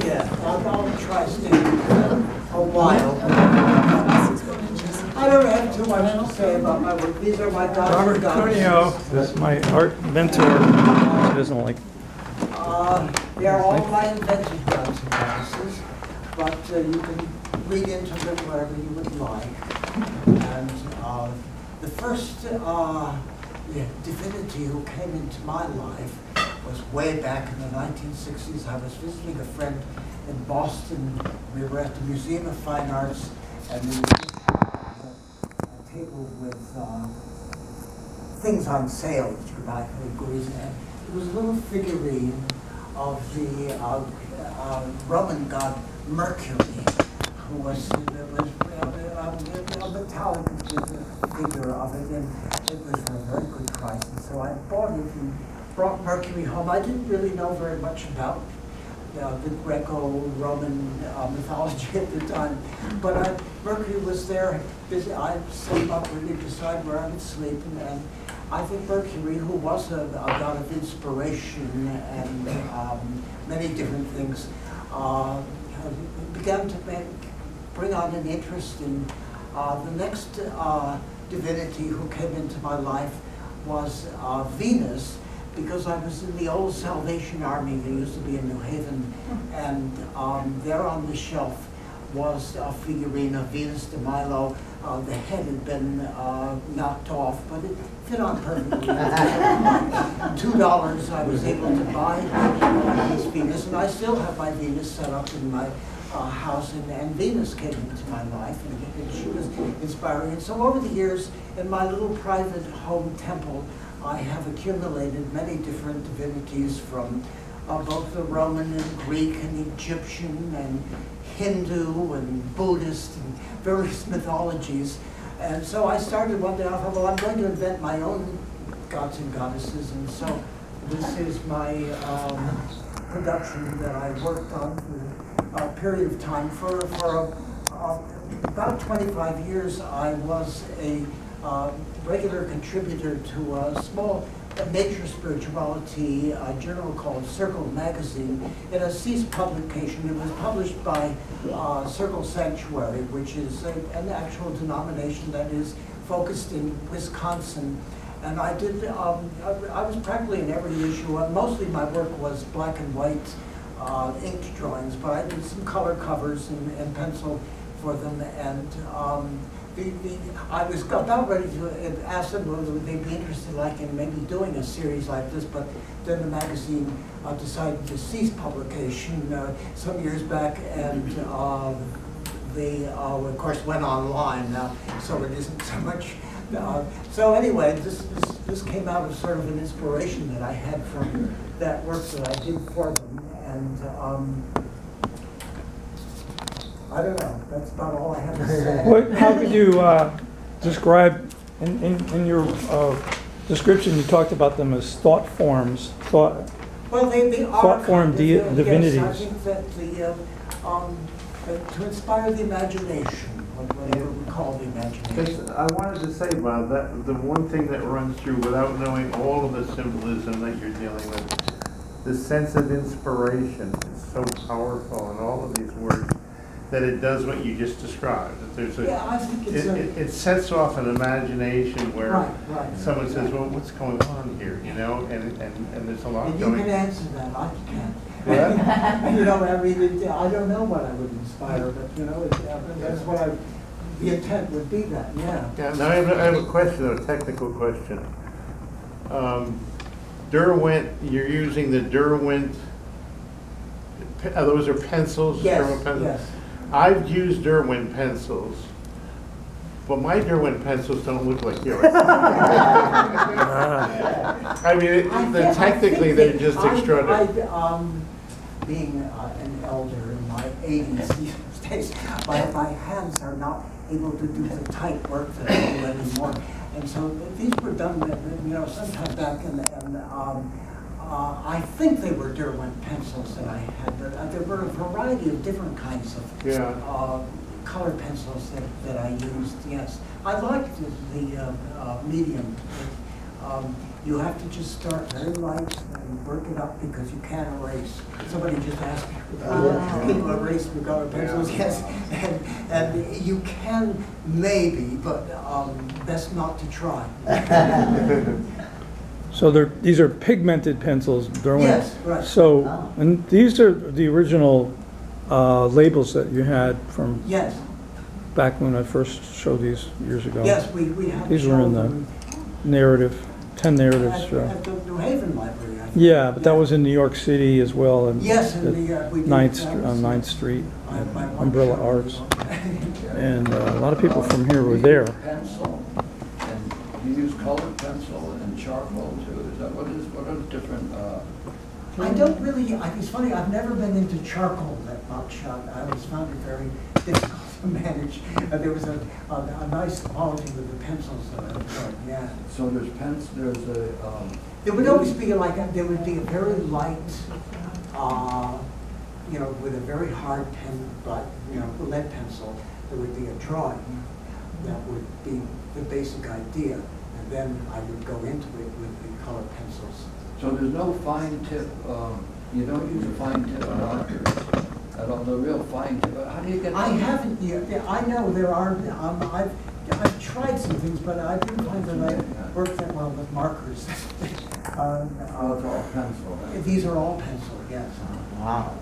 Yeah, I'll try staying a while. I don't have too much to say about my work. These are my gods. Robert Cuneo is my art mentor. He doesn't like. They are all my invented gods and goddesses, but you can read into them whatever you would like. And the first divinity who came into my life was way back in the 1960s. I was visiting a friend in Boston. We were at the Museum of Fine Arts, and we had a table with things on sale that you could buy for the goodies. And it was a little figurine of the Roman god Mercury, who was a metallic figure of it, and it was for a very good price. And so I bought it and brought Mercury home. I didn't really know very much about the Greco-Roman mythology at the time, but Mercury was there. Busy. I slept up really to decide where I would sleep, and I think Mercury, who was a god of inspiration and many different things, began to bring on an interest in the next divinity who came into my life was Venus, because I was in the old Salvation Army that used to be in New Haven, and there on the shelf was a figurine of Venus de Milo. The head had been knocked off, but it fit on perfectly. $2 I was able to buy this Venus, and I still have my Venus set up in my house, and Venus came into my life, and she was inspiring. And so over the years, in my little private home temple, I have accumulated many different divinities from both the Roman and Greek and Egyptian and Hindu and Buddhist and various mythologies. And so I started one day, I thought, well, I'm going to invent my own gods and goddesses. And so this is my production that I worked on for a period of time. For about 25 years, I was a regular contributor to a small nature spirituality journal called Circle Magazine. It has ceased publication. It was published by Circle Sanctuary, which is an actual denomination that is focused in Wisconsin. And I did, I was practically in every issue. Mostly my work was black and white inked drawings, but I did some color covers and pencil for them. And I was about ready to ask them whether they'd be interested in maybe doing a series like this, but then the magazine decided to cease publication some years back, and they, of course, went online now, so it isn't so much. So anyway, this came out of sort of an inspiration that I had from that work that I did for them, and I don't know. That's about all I have to say. How could you describe, in your description, you talked about them as thought forms, well, they are thought form divinities. Yes, I think that to inspire the imagination, whatever we call the imagination. I wanted to say, Bob, that the one thing that runs through without knowing all of the symbolism that you're dealing with, the sense of inspiration is so powerful in all of these words, that it does what you just described. That there's I think it sets off an imagination where right, someone says, well, what's going on here, you know? And there's a lot and going on. You can answer that, I can't. What? You know, I mean, I don't know what I would inspire, but you know, that's what the intent would be that, yeah. Yeah, now I have a question, a technical question. Derwent, you're using the Derwent, those are pencils? Yes, Derwent pencils? yes. I've used Derwent pencils, but my Derwent pencils don't look like yours. I mean, technically they're just extraordinary. Being an elder in my 80s these days, my hands are not able to do the tight work that I do anymore. And so these were done, you know, sometime back, and I think they were Derwent pencils that I had, but there were a variety of different kinds of color pencils that I used, yes. I liked the medium. You have to just start very light and work it up because you can't erase. Somebody just asked me, can you erase with colored pencils? Yes, and you can maybe, but best not to try. So these are pigmented pencils. Yes, right. So, and these are the original labels that you had from Yes, back when I first showed these years ago. yes, we have. These were in the narrative, 10 narratives. At the New Haven Library, I think. Yeah, but that was in New York City as well. And Yes, in the, we did. on that 9th Street, was, my Umbrella show. Arts. And a lot of people from here were there. Pencil, and you use colored pencil and charcoal too. Is that what are the different? I don't really, it's funny, I've never been into charcoal that much. I always found it very difficult to manage. There was a nice quality with the pencils that I enjoyed, yeah. So there's There would always be there would be a very light, with a very hard pen, but, lead pencil. There would be a drawing that would be the basic idea. And then I would go into it with the colored pencils. So there's no fine tip, you don't use a fine tip marker at all, the real fine tip. How do you get? I haven't yet. I know there are. I've tried some things, but I didn't find that I worked that well with markers. It's all pencil. Right? These are all pencil. Yes. Wow.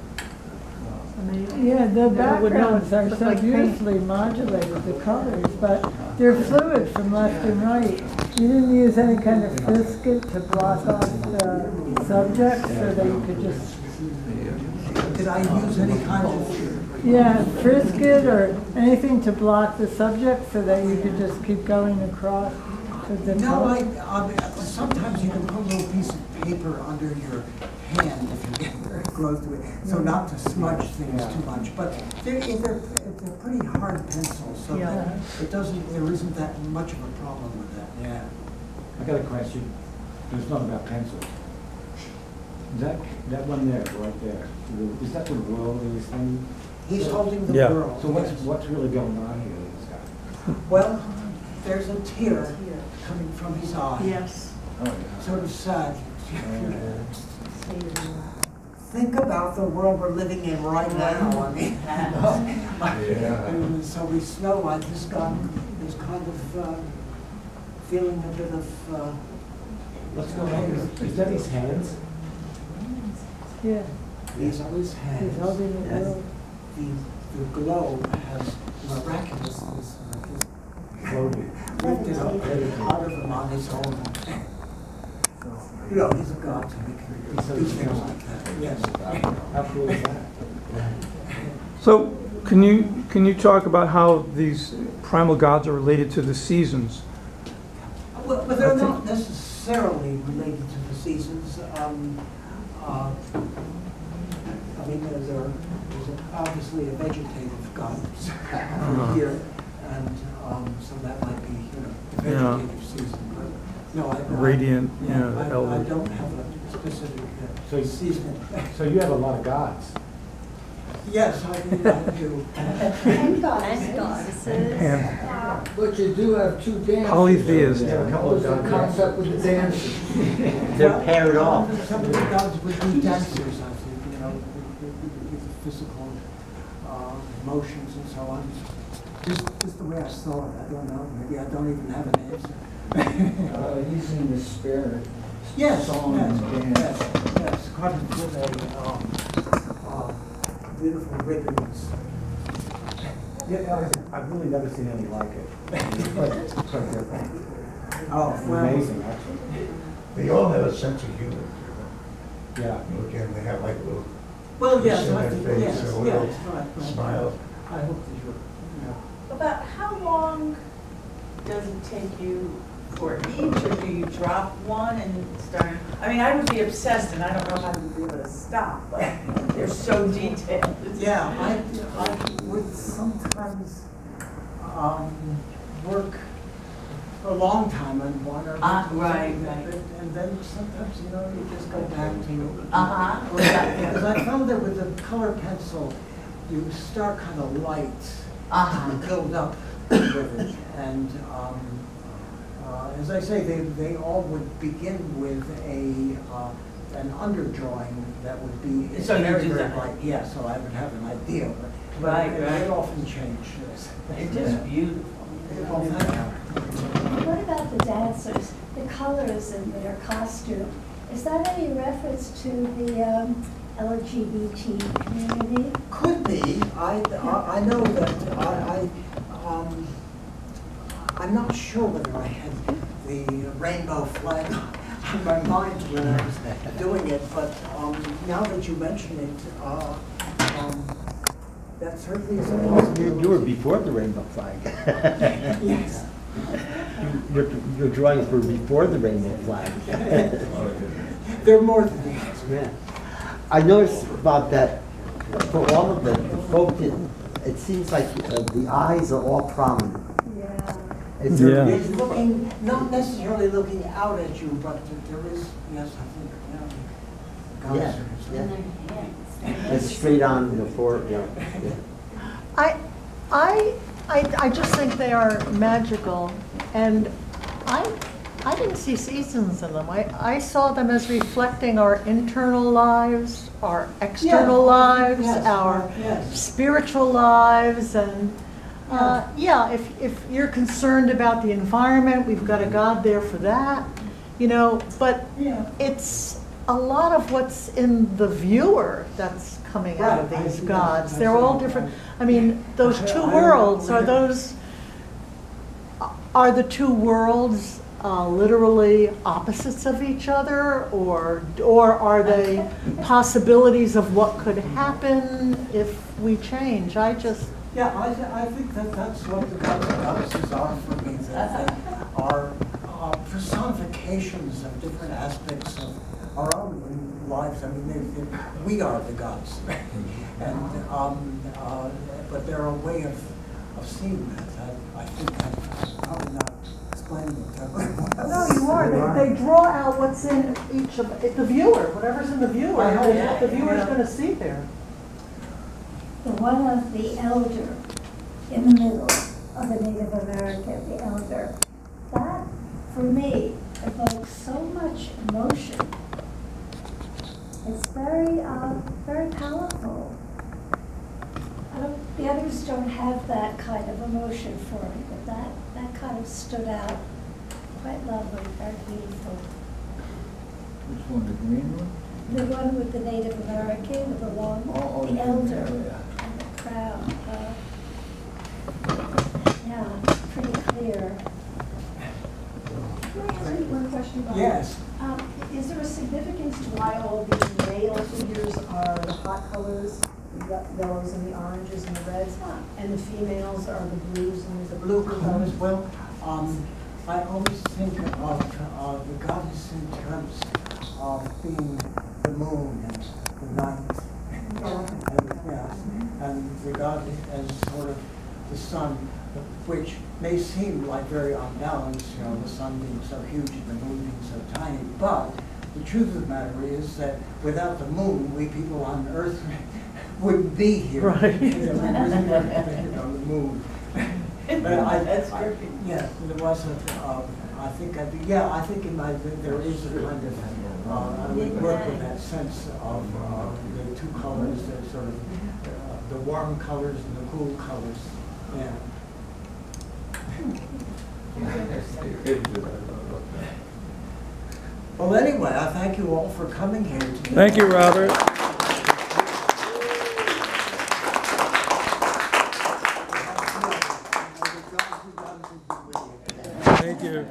Yeah, the backgrounds are so beautifully modulated, the colors, but they're fluid from left and right. You didn't use any kind of frisket to block off the subject so that you could just... Did I use any kind of... Yeah, frisket or anything to block the subject so that you could just keep going across with the No, color? sometimes you can put a little piece of paper under your hand if you get very close to it, so not to smudge things too much. But they're pretty hard pencils, so that there isn't that much of a problem with that. Yeah. I got a question. It's not about pencils. That one there, right there, is that the world of this thing? He's holding the Yeah. world. So what's really going on here with this guy? Well, there's a tear coming from his eye. Yes. Oh, yeah. Sort of sad. Think about the world we're living in right now. I mean, and so we smell like this guy is kind of feeling a bit of. What's going on? Is that his hands? Yeah, These are his hands. he's holding the world. The globe has miraculousness. Floating. Lifted up out of him on his own. He's a god, so he can do things like that. Yes. How cool is that? So can you talk about how these primal gods are related to the seasons? Well, but they're not necessarily related to the seasons. There's obviously a vegetative god here, and so that might be, the vegetative season. But no, Radiant, I the elders. don't have a specific season. So you have a lot of gods. Yes, I do. And goddesses. Pan, But you do have two dances. polytheist. Yeah, a couple of What's the gods. concept with the dances? They're paired off. Some of the gods would be dancers, I think, with the physical motions and so on. Just the way I saw it. I don't know. Maybe I don't even have an answer. Using the spirit. Yes, Song and dance. yes. Carved with beautiful ribbons. Yeah, I've really never seen anything like it. It's quite different. Oh, It's well, amazing, actually. They all have a sense of humor. Yeah. Again, they have like little well, yes, twists in I their think, face yes, or little yes, right. smiles. I hope that you're, About how long does it take you for each, or do you drop one and start? I mean, I would be obsessed, and I don't know how to be able to stop, but they're so detailed. yeah, I would sometimes work for a long time on one or Right. and then sometimes, you just go back to Because because I found that with the color pencil, you start kind of light and build up with it, and as I say, they all would begin with an underdrawing that would be So you very, do very that. light. Yeah, so I would have an idea, but Right, it right. often change. It's just beautiful. Well, thank you. What about the dancers, the colors in their costume? Is that any reference to the LGBT community? Could be. I know that I'm not sure whether I had the rainbow flag on my mind when I was doing it, but now that you mention it, that certainly is a possibility. You were before the rainbow flag. Yes. Your drawings were before the rainbow flag. They're more than that. Yeah. I noticed about that, for all of the folk, it seems like the eyes are all prominent. Yeah. Is there a Yeah. It's reason? looking, not necessarily looking out at you, but there is, yes, I think, Yeah, guys are- yeah. It's straight on before, yeah. I just think they are magical, and I didn't see seasons in them. I saw them as reflecting our internal lives, our external Yeah, lives, yes, our yes. spiritual lives, and yeah, if you're concerned about the environment, we've got a God there for that, you know, but Yeah. it's a lot of what's in the viewer that's coming out of Right, I these see that. gods. I They're see all that. different. I mean, those two I- worlds, are the two worlds literally opposites of each other, or are they possibilities of what could happen if we change? Yeah, I think that that's what the gods and goddesses are for me. That they are personifications of different aspects of our own lives. I mean, we are the gods, and but they're a way of seeing that. I think I'm probably not explaining it terribly well. No, you are. They draw out what's in each of the viewer, whatever's in the viewer. I hope That's what the so, viewer's yeah. going to see there. The one of the elder in the middle of the Native American, the elder, that, for me, evokes so much emotion. It's very, very powerful. The others don't have that kind of emotion for me, but that kind of stood out. Quite lovely, very beautiful. Which one, the green one? The one with the Native American, with the long, Oh, the yeah, elder, yeah. and the crown. Yeah, pretty clear. Can I ask you one question about Yes. Is there a significance to why all of these male figures are the hot colors, the yellows and the oranges and the reds, and the females are the blues and the Blue colors, well, I always think of the goddess in terms of being the moon and the night. And the god as sort of the sun, which may seem like very unbalanced, you know, the sun being so huge and the moon being so tiny, but the truth of the matter is that without the moon, we people on Earth wouldn't be here. Right. We wouldn't be on the moon. But That's great. Yeah, there was I think in my, there is a kind of, I would work with that sense of the two colors, the sort of, the warm colors and the cool colors, yeah. Well, anyway, I thank you all for coming here today. Thank you, Robert. Thank you.